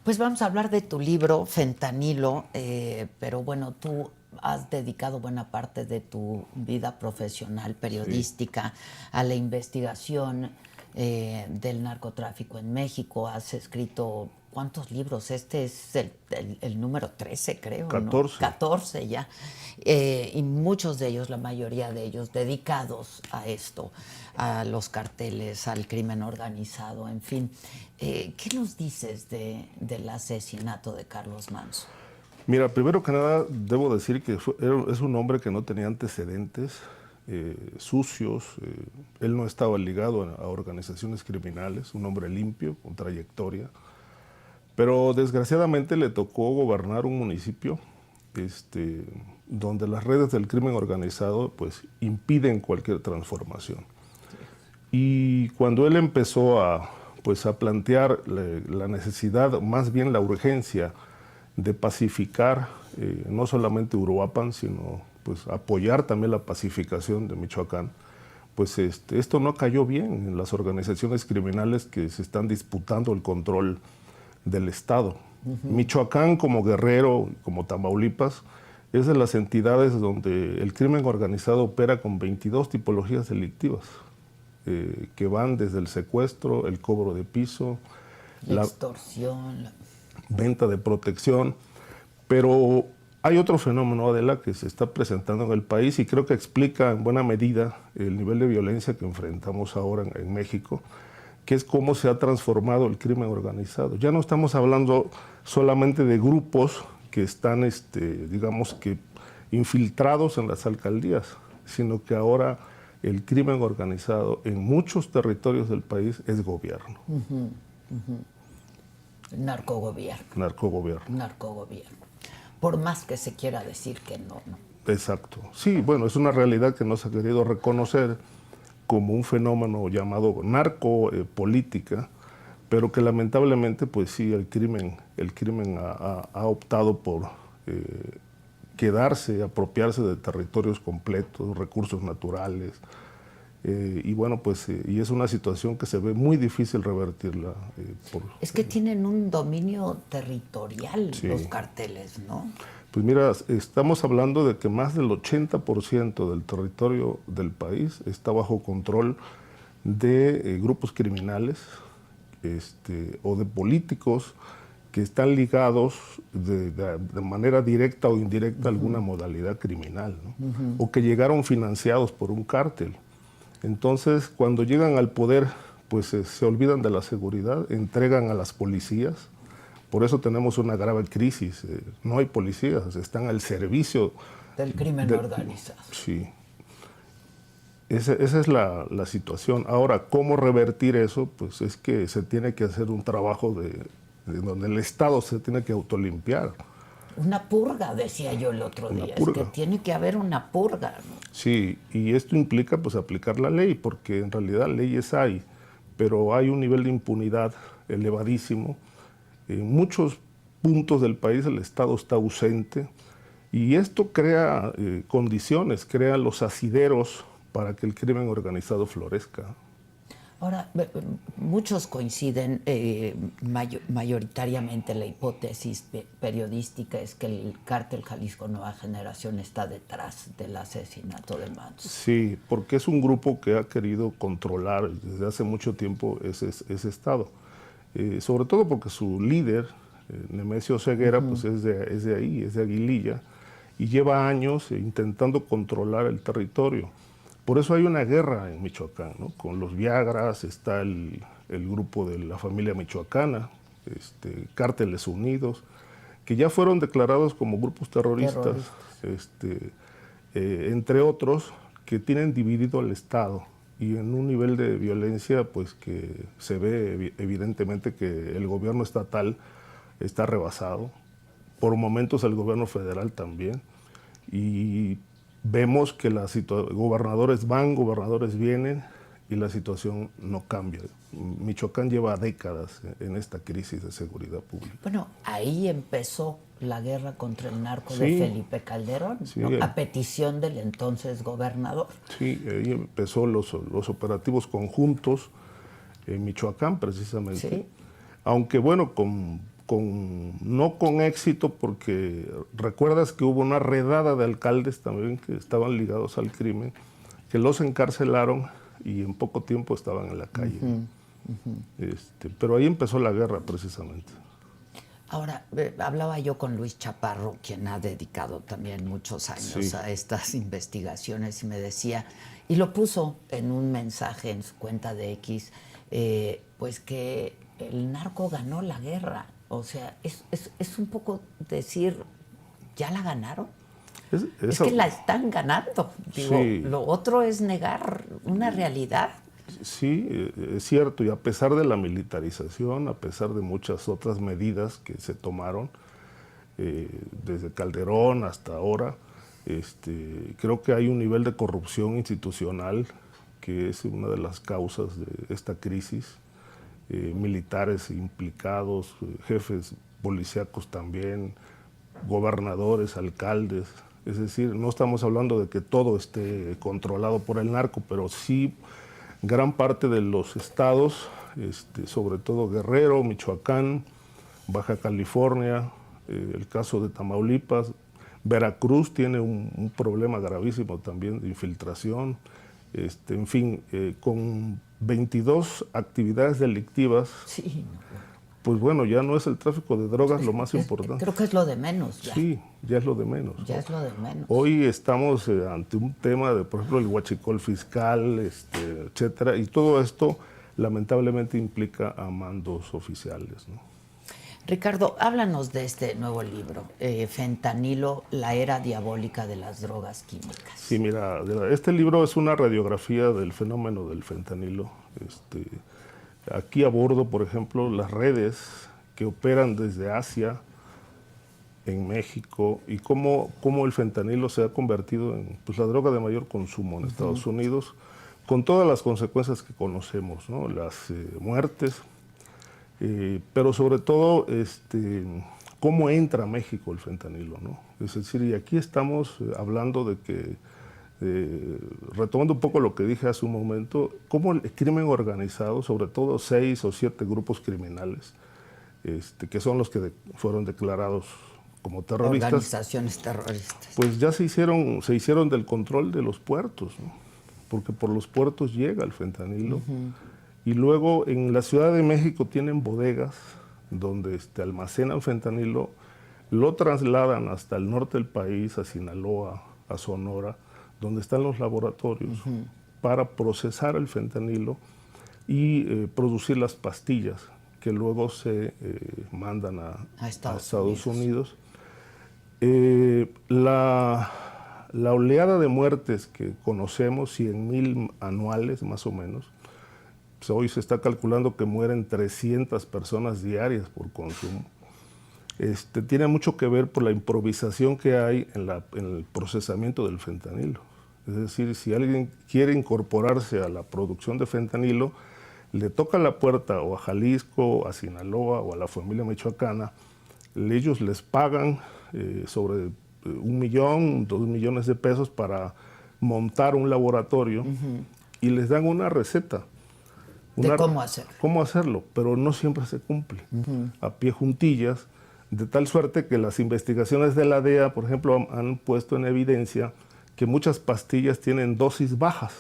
Pues vamos a hablar de tu libro, Fentanilo, pero bueno, tú has dedicado buena parte de tu vida profesional, Sí, periodística, a la investigación del narcotráfico en México. Has escrito, ¿cuántos libros? Este es el número 13, creo, ¿no? 14. 14 ya. Y muchos de ellos, la mayoría de ellos, dedicados a esto, a los carteles, al crimen organizado, en fin. ¿Qué nos dices del asesinato de Carlos Manso? Mira, primero que nada, debo decir que es un hombre que no tenía antecedentes sucios. Él no estaba ligado a organizaciones criminales, un hombre limpio, con trayectoria. Pero desgraciadamente le tocó gobernar un municipio donde las redes del crimen organizado pues, impiden cualquier transformación. Y cuando él empezó pues, a plantear la necesidad, más bien la urgencia de pacificar no solamente Uruapan, sino pues, apoyar también la pacificación de Michoacán, pues esto no cayó bien en las organizaciones criminales que se están disputando el control del Estado. Michoacán, como Guerrero, como Tamaulipas, es de las entidades donde el crimen organizado opera con 22 tipologías delictivas, que van desde el secuestro, el cobro de piso, La la extorsión. venta de protección, pero hay otro fenómeno, Adela, que se está presentando en el país y creo que explica en buena medida el nivel de violencia que enfrentamos ahora en México, que es cómo se ha transformado el crimen organizado. Ya no estamos hablando solamente de grupos que están, digamos que, infiltrados en las alcaldías, sino que ahora el crimen organizado en muchos territorios del país es gobierno, Narcogobierno. narcogobierno. Narcogobierno. Por más que se quiera decir que no, ¿no? Exacto. Sí, bueno, es una realidad que no se ha querido reconocer como un fenómeno llamado narcopolítica, pero que lamentablemente, pues sí, el crimen ha optado por quedarse, apropiarse de territorios completos, recursos naturales, y bueno, pues, y es una situación que se ve muy difícil revertirla. Es que tienen un dominio territorial los Sí. carteles, ¿no? Pues mira, estamos hablando de que más del 80% del territorio del país está bajo control de grupos criminales o de políticos que están ligados de manera directa o indirecta a alguna modalidad criminal, ¿no? O que llegaron financiados por un cártel. Entonces, cuando llegan al poder, pues se olvidan de la seguridad, entregan a las policías. Por eso tenemos una grave crisis. No hay policías, están al servicio Del crimen de... organizado. Sí, esa es la situación. Ahora, ¿cómo revertir eso? Pues es que se tiene que hacer un trabajo de donde el Estado se tiene que autolimpiar, Una purga, decía yo el otro una día. Es que purga. tiene que haber una purga, ¿no? Sí, y esto implica pues aplicar la ley, porque en realidad leyes hay, pero hay un nivel de impunidad elevadísimo. En muchos puntos del país el Estado está ausente y esto crea condiciones, crea los asideros para que el crimen organizado florezca. Ahora, muchos coinciden, mayoritariamente la hipótesis periodística es que el cártel Jalisco Nueva Generación está detrás del asesinato de Manso. Sí, porque es un grupo que ha querido controlar desde hace mucho tiempo ese estado. Sobre todo porque su líder, Nemesio Ceguera, pues es de ahí, es de Aguililla, y lleva años intentando controlar el territorio. Por eso hay una guerra en Michoacán, ¿no? Con los Viagras, está el grupo de la familia michoacana, Cárteles Unidos, que ya fueron declarados como grupos terroristas, Terroristas. entre otros, que tienen dividido al Estado y en un nivel de violencia pues que se ve evidentemente que el gobierno estatal está rebasado, por momentos el gobierno federal también, y vemos que gobernadores van, gobernadores vienen y la situación no cambia. Michoacán lleva décadas en esta crisis de seguridad pública. Bueno, ahí empezó la guerra contra el narco de Sí, Felipe Calderón, sí, ¿no? A petición del entonces gobernador. sí, ahí empezó los operativos conjuntos en Michoacán precisamente. Sí. Aunque bueno, con no con éxito, porque recuerdas que hubo una redada de alcaldes también que estaban ligados al crimen, que los encarcelaron y en poco tiempo estaban en la calle. Pero ahí empezó la guerra precisamente. Ahora, hablaba yo con Luis Chaparro, quien ha dedicado también muchos años a estas investigaciones, y me decía, y lo puso en un mensaje en su cuenta de X, pues que el narco ganó la guerra. O sea, es un poco decir, ¿ya la ganaron? Es que la están ganando. Digo, lo otro es negar una realidad. Sí, es cierto, y a pesar de la militarización, a pesar de muchas otras medidas que se tomaron, desde Calderón hasta ahora, creo que hay un nivel de corrupción institucional que es una de las causas de esta crisis. Militares implicados, jefes policíacos también, gobernadores, alcaldes. Es decir, no estamos hablando de que todo esté controlado por el narco, pero sí gran parte de los estados, sobre todo Guerrero, Michoacán, Baja California, el caso de Tamaulipas, Veracruz tiene un problema gravísimo también de infiltración, en fin, con 22 actividades delictivas. Sí. Pues bueno, ya no es el tráfico de drogas lo más importante. Creo que es lo de menos ya. Sí, ya es lo de menos. Ya es lo de menos. Hoy estamos ante un tema de, por ejemplo, el huachicol fiscal, etcétera, y todo esto lamentablemente implica a mandos oficiales, ¿no? Ricardo, háblanos de este nuevo libro, Fentanilo, la era diabólica de las drogas químicas. Sí, mira, este libro es una radiografía del fenómeno del fentanilo. Aquí abordo, por ejemplo, las redes que operan desde Asia, en México, y cómo el fentanilo se ha convertido en pues, la droga de mayor consumo en Estados Unidos, con todas las consecuencias que conocemos, ¿no? Las muertes, pero sobre todo cómo entra a México el fentanilo, ¿no? Es decir, y aquí estamos hablando de que, retomando un poco lo que dije hace un momento, cómo el crimen organizado, sobre todo 6 o 7 grupos criminales, que son los que fueron declarados como terroristas. Organizaciones terroristas. Pues ya se hicieron del control de los puertos, ¿no? Porque por los puertos llega el fentanilo. Y luego en la Ciudad de México tienen bodegas donde almacenan fentanilo, lo trasladan hasta el norte del país, a Sinaloa, a Sonora, donde están los laboratorios para procesar el fentanilo y producir las pastillas que luego se mandan a Estados Unidos. La oleada de muertes que conocemos, 100,000 anuales más o menos, pues hoy se está calculando que mueren 300 personas diarias por consumo. Tiene mucho que ver por la improvisación que hay en el procesamiento del fentanilo. Es decir, si alguien quiere incorporarse a la producción de fentanilo, le toca la puerta o a Jalisco, a Sinaloa o a la familia michoacana, ellos les pagan sobre 1 millón, 2 millones de pesos para montar un laboratorio y les dan una receta. De cómo hacerlo. Cómo hacerlo, pero no siempre se cumple. A pie juntillas, de tal suerte que las investigaciones de la DEA, por ejemplo, han puesto en evidencia que muchas pastillas tienen dosis bajas,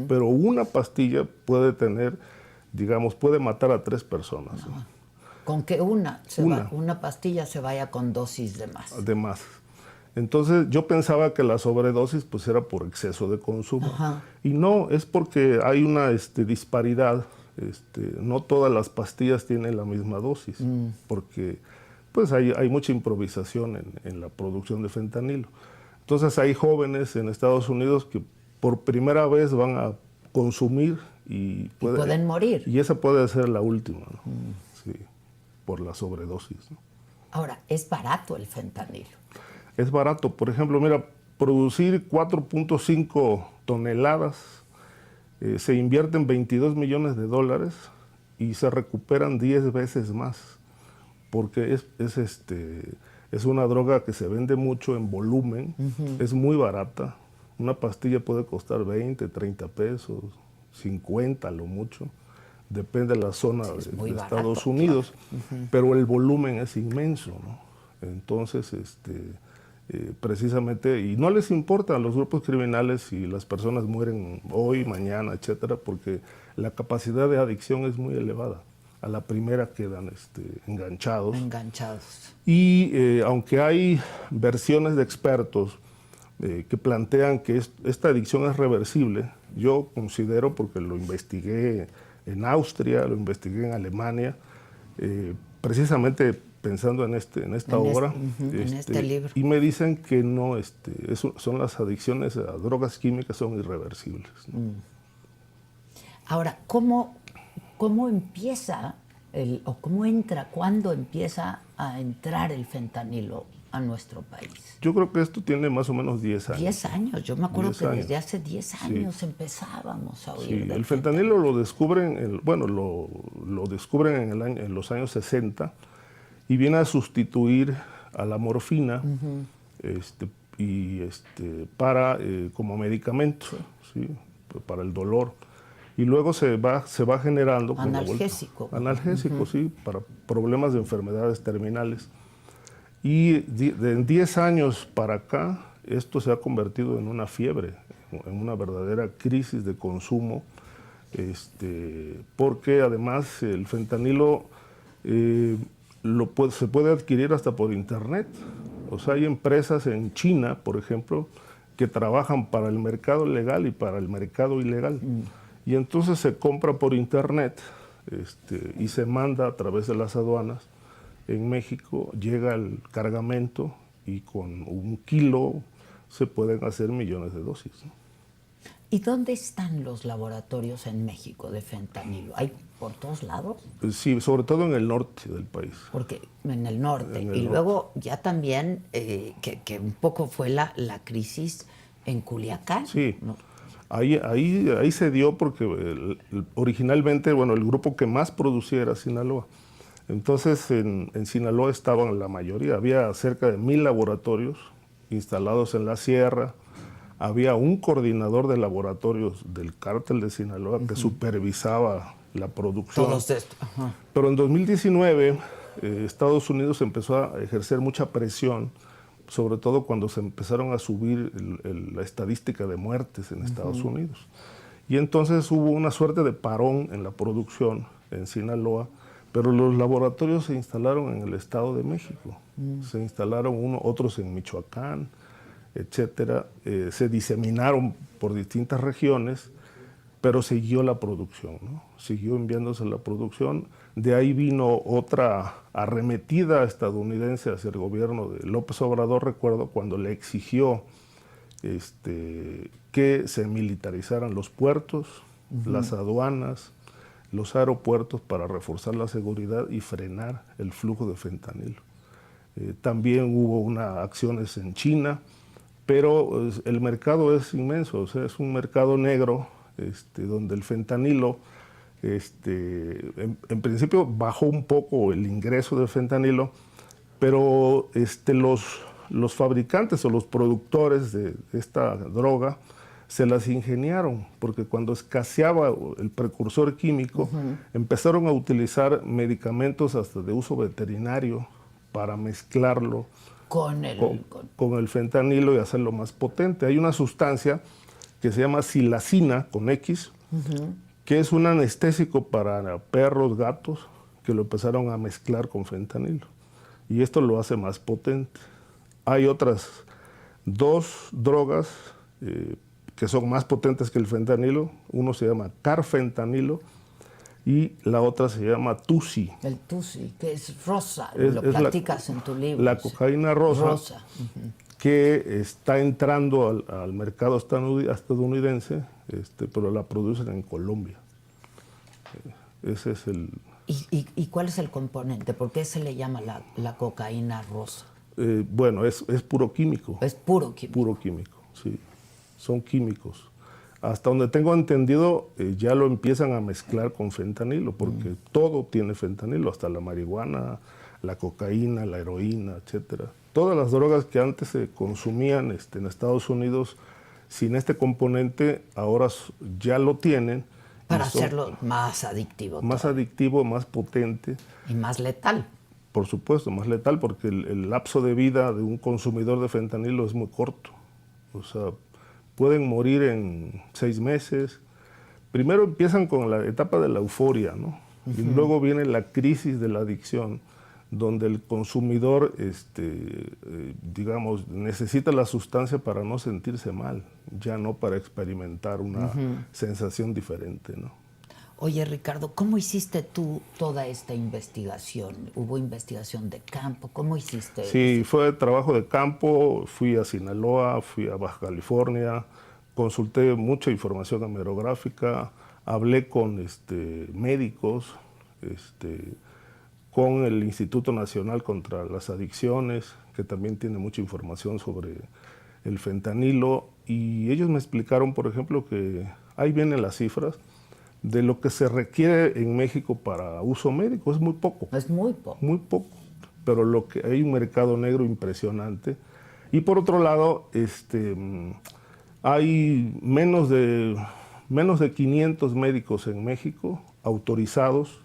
pero una pastilla puede tener, digamos, puede matar a 3 personas. ¿No? Con que una pastilla se vaya con dosis de más. De más. Entonces yo pensaba que la sobredosis pues era por exceso de consumo. Y no, es porque hay una disparidad. No todas las pastillas tienen la misma dosis, porque pues hay mucha improvisación en la producción de fentanilo. Entonces hay jóvenes en Estados Unidos que por primera vez van a consumir y pueden morir. Y esa puede ser la última, ¿no? Sí, por la sobredosis, ¿no? Ahora, es barato el fentanilo. Es barato. Por ejemplo, mira, producir 4.5 toneladas se invierten 22 millones de dólares y se recuperan 10 veces más, porque es una droga que se vende mucho en volumen, es muy barata. Una pastilla puede costar 20, 30 pesos, 50 a lo mucho. depende de la zona muy de barato, Estados Unidos, claro. pero el volumen es inmenso, ¿no? Entonces, precisamente, y no les importa a los grupos criminales si las personas mueren hoy, mañana, etcétera, porque la capacidad de adicción es muy elevada. A la primera quedan enganchados. Enganchados. Y aunque hay versiones de expertos que plantean que esta adicción es reversible, yo considero, porque lo investigué en Austria, lo investigué en Alemania, precisamente pensando en esta obra, en este libro. y me dicen que no, son las adicciones a drogas químicas son irreversibles, ¿no? Ahora, ¿cómo empieza o cómo entra, cuándo empieza a entrar el fentanilo a nuestro país? Yo creo que esto tiene más o menos 10 años. 10 años, yo me acuerdo que desde hace 10 años sí. empezábamos a oír Sí, del el fentanilo lo descubren, lo descubren en los años 60 y viene a sustituir a la morfina como medicamento, ¿sí? Para el dolor. Y luego se va generando analgésico. Analgésico, sí, para problemas de enfermedades terminales. Y en 10 años para acá, esto se ha convertido en una fiebre, en una verdadera crisis de consumo, porque además el fentanilo se puede adquirir hasta por internet. O sea, hay empresas en China, por ejemplo, que trabajan para el mercado legal y para el mercado ilegal. Y entonces se compra por internet y se manda a través de las aduanas. En México llega el cargamento y con 1 kilo se pueden hacer millones de dosis, ¿no? ¿Y dónde están los laboratorios en México de fentanilo? ¿Hay por todos lados? Sí, sobre todo en el norte del país. Porque en el norte. En el y norte. Luego ya también, que un poco fue la crisis en Culiacán. Sí. ¿No? Ahí se dio porque originalmente, el grupo que más producía era Sinaloa. Entonces en Sinaloa estaban la mayoría, había cerca de 1000 laboratorios instalados en la sierra, había un coordinador de laboratorios del cártel de Sinaloa que supervisaba la producción. Todos estos. Ajá. Pero en 2019 Estados Unidos empezó a ejercer mucha presión, sobre todo cuando se empezaron a subir la estadística de muertes en Estados Unidos. Y entonces hubo una suerte de parón en la producción en Sinaloa, pero los laboratorios se instalaron en el Estado de México. Se instalaron otros en Michoacán, etcétera. Se diseminaron por distintas regiones, pero siguió la producción, ¿no? Siguió enviándose la producción. De ahí vino otra arremetida estadounidense hacia el gobierno de López Obrador, recuerdo, cuando le exigió que se militarizaran los puertos, las aduanas, los aeropuertos para reforzar la seguridad y frenar el flujo de fentanilo. También hubo acciones en China, pero el mercado es inmenso, o sea, es un mercado negro donde el fentanilo, en principio bajó un poco el ingreso de fentanilo, pero los fabricantes o los productores de esta droga se las ingeniaron, porque cuando escaseaba el precursor químico, empezaron a utilizar medicamentos hasta de uso veterinario para mezclarlo con el fentanilo y hacerlo más potente. Hay una sustancia que se llama silacina, con X, que es un anestésico para perros, gatos, que lo empezaron a mezclar con fentanilo. Y esto lo hace más potente. Hay otras 2 drogas que son más potentes que el fentanilo. Uno se llama carfentanilo y la otra se llama TUSI. El TUSI, que es rosa, lo platicas en tu libro. La cocaína rosa. Que está entrando al mercado estadounidense, pero la producen en Colombia. Ese es el... ¿Y cuál es el componente? ¿Por qué se le llama la cocaína rosa? Es puro químico. Es puro químico. Puro químico, sí. Son químicos. Hasta donde tengo entendido, ya lo empiezan a mezclar con fentanilo, porque todo tiene fentanilo, hasta la marihuana, la cocaína, la heroína, etcétera. Todas las drogas que antes se consumían en Estados Unidos sin este componente, ahora ya lo tienen Para hacerlo más adictivo. Más adictivo, más potente. Y más letal. Por supuesto, más letal, porque el lapso de vida de un consumidor de fentanilo es muy corto. O sea, pueden morir en 6 meses. Primero empiezan con la etapa de la euforia, ¿no? Y luego viene la crisis de la adicción, donde el consumidor, digamos, necesita la sustancia para no sentirse mal, ya no para experimentar una sensación diferente, ¿no? Oye, Ricardo, ¿cómo hiciste tú toda esta investigación? ¿Hubo investigación de campo? ¿Cómo hiciste eso? Sí, fue trabajo de campo, fui a Sinaloa, fui a Baja California, consulté mucha información hemerográfica, hablé con médicos, con el Instituto Nacional contra las Adicciones, que también tiene mucha información sobre el fentanilo, y ellos me explicaron, por ejemplo, que ahí vienen las cifras de lo que se requiere en México para uso médico. Es muy poco. Es muy poco. Muy poco, pero hay un mercado negro impresionante. Y por otro lado, hay menos de 500 médicos en México autorizados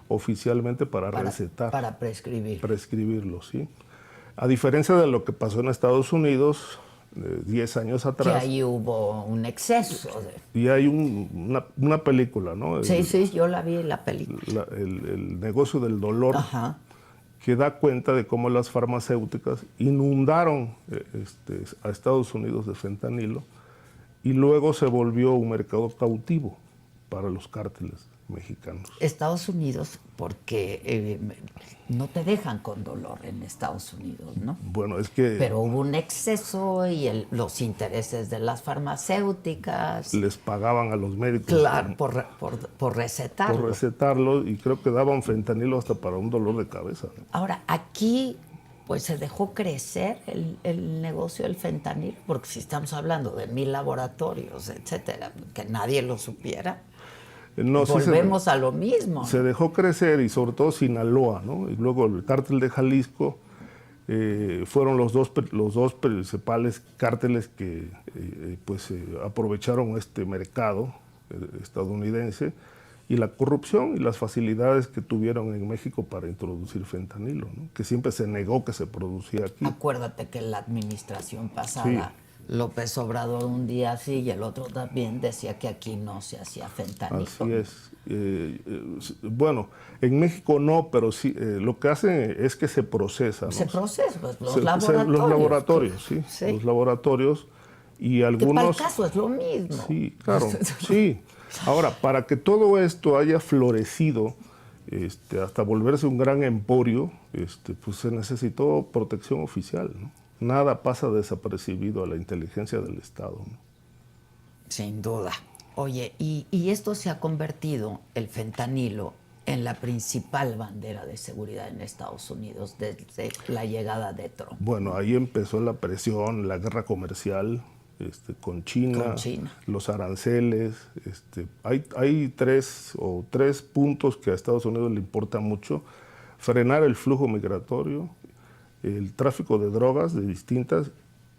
oficialmente para recetar. Para prescribir. Prescribirlo, sí. A diferencia de lo que pasó en Estados Unidos 10 años atrás. Que ahí hubo un exceso. Y hay una película, ¿no? Sí, yo la vi, la película. El negocio del dolor. Ajá. Que da cuenta de cómo las farmacéuticas inundaron a Estados Unidos de fentanilo y luego se volvió un mercado cautivo para los cárteles mexicanos. Estados Unidos, porque no te dejan con dolor en Estados Unidos, ¿no? Bueno, es que... Pero hubo un exceso y los intereses de las farmacéuticas. Les pagaban a los médicos. Claro, por recetarlo. Por recetarlo, y creo que daban fentanilo hasta para un dolor de cabeza. Ahora, aquí pues se dejó crecer el negocio del fentanilo, porque si estamos hablando de 1000 laboratorios, etcétera, que nadie lo supiera. No, volvemos a lo mismo. Se dejó crecer, y sobre todo Sinaloa, ¿no? Y luego el cártel de Jalisco fueron los dos principales cárteles que aprovecharon este mercado estadounidense y la corrupción y las facilidades que tuvieron en México para introducir fentanilo, ¿no? Que siempre se negó que se producía aquí. Acuérdate que en la administración pasada... Sí. López Obrador un día sí y el otro también decía que aquí no se hacía fentanilo. Así es. Bueno, en México no, pero sí, lo que hacen es que se procesa, ¿no? Se procesa, pues, los laboratorios. Los laboratorios, sí, sí. Los laboratorios y algunos... Que para el caso es lo mismo. Sí, claro, sí. Ahora, para que todo esto haya florecido, hasta volverse un gran emporio, pues se necesitó protección oficial, ¿no? Nada pasa desapercibido a la inteligencia del Estado, ¿no? Sin duda. Oye, y esto se ha convertido, el fentanilo, en la principal bandera de seguridad en Estados Unidos desde la llegada de Trump. Bueno, ahí empezó la presión, la guerra comercial con China, los aranceles. Hay tres puntos que a Estados Unidos le importa mucho: frenar el flujo migratorio, el tráfico de drogas de distintas,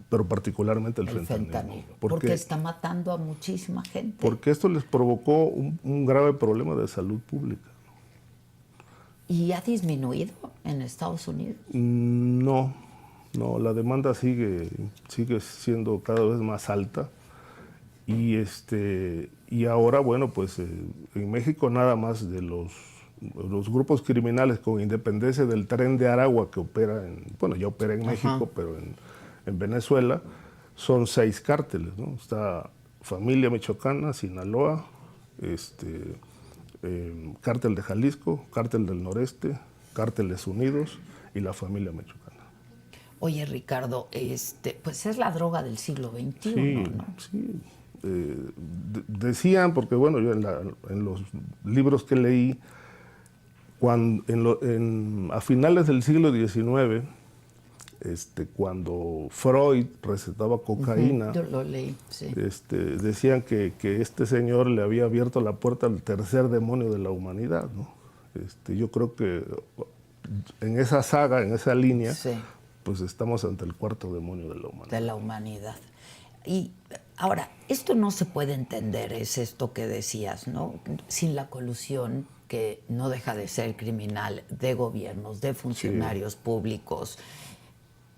pero particularmente el fentanilo. Porque está matando a muchísima gente. Porque esto les provocó un grave problema de salud pública. ¿Y ha disminuido en Estados Unidos? No, la demanda sigue siendo cada vez más alta. Y ahora, bueno, pues en México nada más de los grupos criminales, con independencia del Tren de Aragua que opera ya opera en México, pero en Venezuela, son 6 cárteles, ¿no? Está Familia Michoacana, Sinaloa, Cártel de Jalisco, Cártel del Noreste, Cárteles Unidos y la Familia Michoacana. Oye, Ricardo, pues es la droga del siglo XXI, sí, ¿no? Sí. Decían, porque bueno, yo en los libros que leí, a finales del siglo XIX, cuando Freud recetaba cocaína, yo lo leí, sí. Decían que este señor le había abierto la puerta al tercer demonio de la humanidad, ¿no? Yo creo que en esa saga, en esa línea, sí, pues estamos ante el cuarto demonio de la humanidad. De la humanidad. Y Ahora, esto no se puede entender, es esto que decías, ¿no? Sin la colusión, que no deja de ser criminal, de gobiernos, de funcionarios públicos,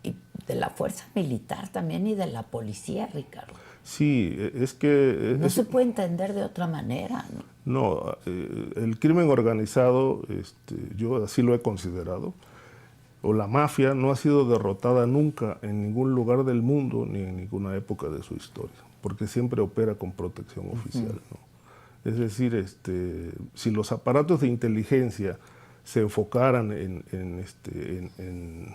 y de la fuerza militar también y de la policía, Ricardo. Sí, es que... No se puede entender de otra manera, ¿no? No, el crimen organizado, yo así lo he considerado, o la mafia no ha sido derrotada nunca en ningún lugar del mundo ni en ninguna época de su historia, porque siempre opera con protección oficial, ¿no? Es decir, si los aparatos de inteligencia se enfocaran en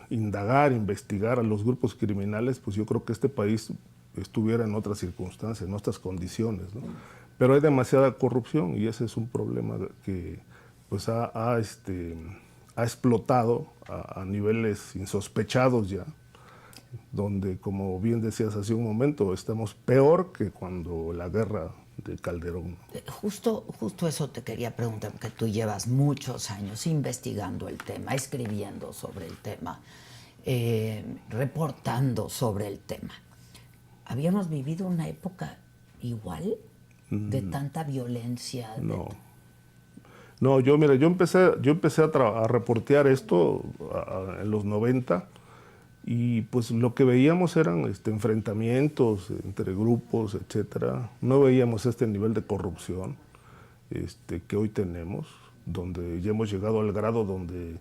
indagar, investigar a los grupos criminales, pues yo creo que este país estuviera en otras circunstancias, en otras condiciones, ¿no? Pero hay demasiada corrupción y ese es un problema que pues ha explotado a niveles insospechados ya, donde, como bien decías hace un momento, estamos peor que cuando la guerra de Calderón. Justo eso te quería preguntar, porque tú llevas muchos años investigando el tema, escribiendo sobre el tema, reportando sobre el tema. ¿Habíamos vivido una época igual de tanta violencia? No, yo empecé a reportear esto en los 90 y pues lo que veíamos eran enfrentamientos entre grupos, etcétera. No veíamos este nivel de corrupción que hoy tenemos, donde ya hemos llegado al grado donde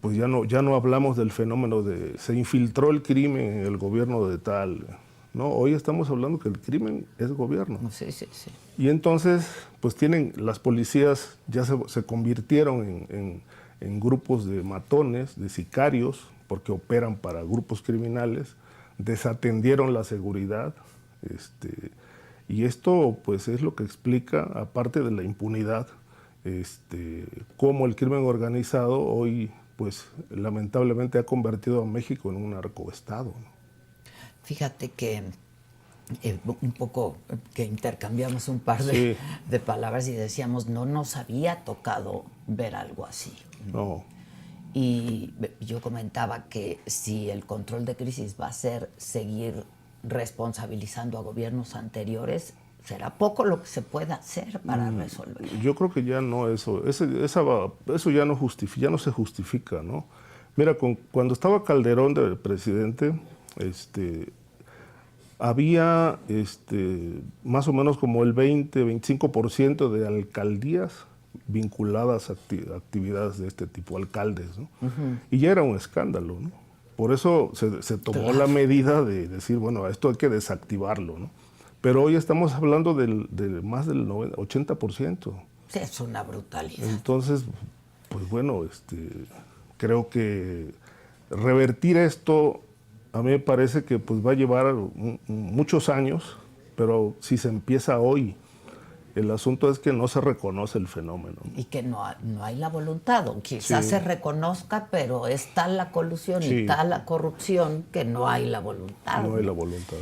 pues ya no hablamos del fenómeno de se infiltró el crimen en el gobierno de tal. No, hoy estamos hablando que el crimen es gobierno. Sí. Y entonces, pues las policías ya se convirtieron en grupos de matones, de sicarios, porque operan para grupos criminales, desatendieron la seguridad, y esto pues es lo que explica, aparte de la impunidad, cómo el crimen organizado hoy, pues lamentablemente ha convertido a México en un narcoestado, ¿no? Fíjate que un poco que intercambiamos un par de palabras y decíamos, no nos había tocado ver algo así. No. Y yo comentaba que si el control de crisis va a ser seguir responsabilizando a gobiernos anteriores, será poco lo que se pueda hacer para resolver. Yo creo que ya no eso ya no se justifica, ¿no? Mira, cuando estaba Calderón de presidente, había más o menos como el 20-25% de alcaldías vinculadas a actividades de este tipo, alcaldes, ¿no? Y ya era un escándalo, ¿no? Por eso se tomó la medida de decir, bueno, esto hay que desactivarlo, ¿no? Pero hoy estamos hablando de más del 80%. Sí, es una brutalidad. Entonces, pues bueno, creo que revertir esto a mí me parece que pues va a llevar muchos años, pero si se empieza hoy, el asunto es que no se reconoce el fenómeno. Y que no hay la voluntad, o quizás se reconozca, pero es tal la colusión y tal la corrupción que no hay la voluntad. No hay la voluntad.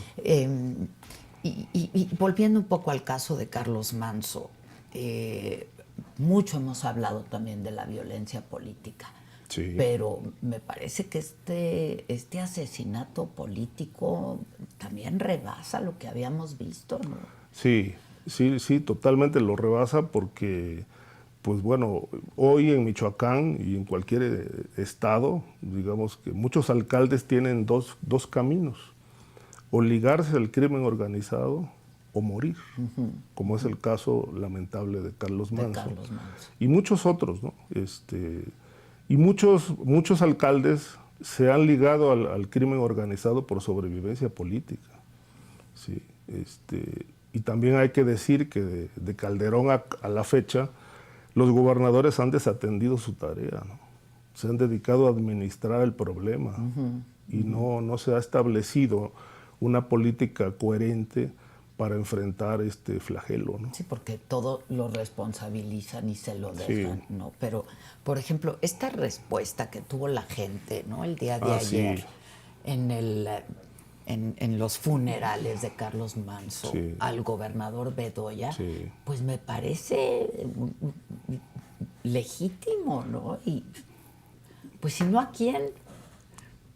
Y volviendo un poco al caso de Carlos Manzo, mucho hemos hablado también de la violencia política. Sí. Pero me parece que este asesinato político también rebasa lo que habíamos visto, ¿no? Sí, totalmente lo rebasa porque, pues bueno, hoy en Michoacán y en cualquier estado, digamos que muchos alcaldes tienen dos caminos: o ligarse al crimen organizado o morir, como es el caso lamentable de Carlos Manzo. Y muchos otros, ¿no? Y muchos alcaldes se han ligado al crimen organizado por sobrevivencia política. ¿Sí? Y también hay que decir que de Calderón a la fecha, los gobernadores han desatendido su tarea, ¿no? Se han dedicado a administrar el problema y no se ha establecido una política coherente para enfrentar este flagelo, ¿no? Sí, porque todo lo responsabilizan y se lo dejan, ¿no? Pero, por ejemplo, esta respuesta que tuvo la gente, ¿no? El día de ayer en los funerales de Carlos Manzo al gobernador Bedoya, pues me parece legítimo, ¿no? Y pues si no, ¿a quién?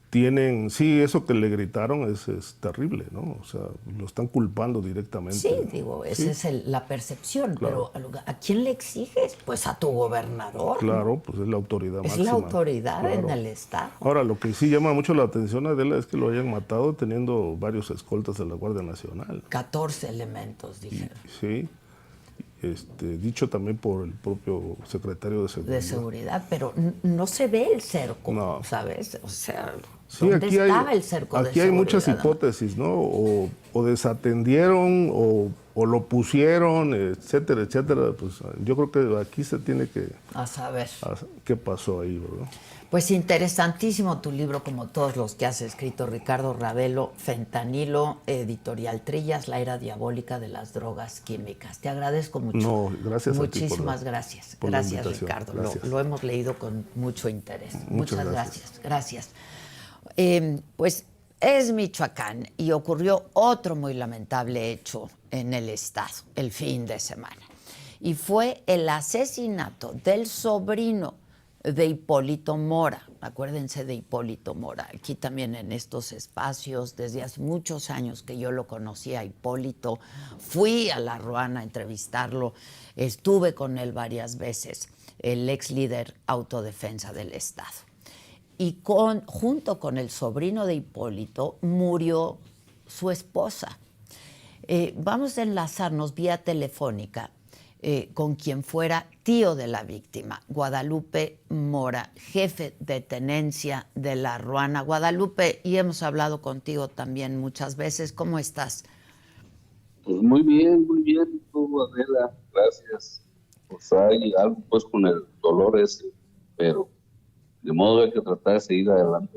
tienen, sí, eso que le gritaron es terrible, ¿no? O sea, lo están culpando directamente. Sí, digo, esa es la percepción, Claro. pero ¿a quién le exiges? Pues a tu gobernador, Claro, ¿no? pues es la autoridad Es máxima. la autoridad en Claro. el Estado. Ahora, lo que sí llama mucho la atención, Adela, es que lo hayan matado teniendo varios escoltas de la Guardia Nacional. 14 elementos, dijeron. Sí, dicho también por el propio secretario de Seguridad. De seguridad, pero no se ve el cerco, No. ¿sabes? O sea, Sí, ¿dónde estaba el cerco de aquí hay seguridad? muchas hipótesis, ¿no? O desatendieron, o lo pusieron, etcétera, etcétera. Pues yo creo que aquí se tiene que... A saber. ¿Qué pasó ahí, verdad? Pues interesantísimo tu libro, como todos los que has escrito, Ricardo Ravelo, Fentanilo, Editorial Trillas, la era diabólica de las drogas químicas. Te agradezco mucho. No, gracias a ti Muchísimas gracias. por la Gracias, invitación. Ricardo. Gracias. Lo hemos leído con mucho interés. Muchas Muchas gracias. Pues es Michoacán y ocurrió otro muy lamentable hecho en el estado el fin de semana. Y fue el asesinato del sobrino de Hipólito Mora. Acuérdense de Hipólito Mora. Aquí también en estos espacios, desde hace muchos años que yo lo conocí a Hipólito, fui a La Ruana a entrevistarlo, estuve con él varias veces, el ex líder autodefensa del Estado. Y junto con el sobrino de Hipólito murió su esposa. Vamos a enlazarnos vía telefónica con quien fuera tío de la víctima, Guadalupe Mora, jefe de tenencia de La Ruana. Guadalupe, y hemos hablado contigo también muchas veces. ¿Cómo estás? Pues muy bien, tú, Adela, gracias. Pues hay algo pues con el dolor ese, pero de modo hay que tratar de seguir adelante.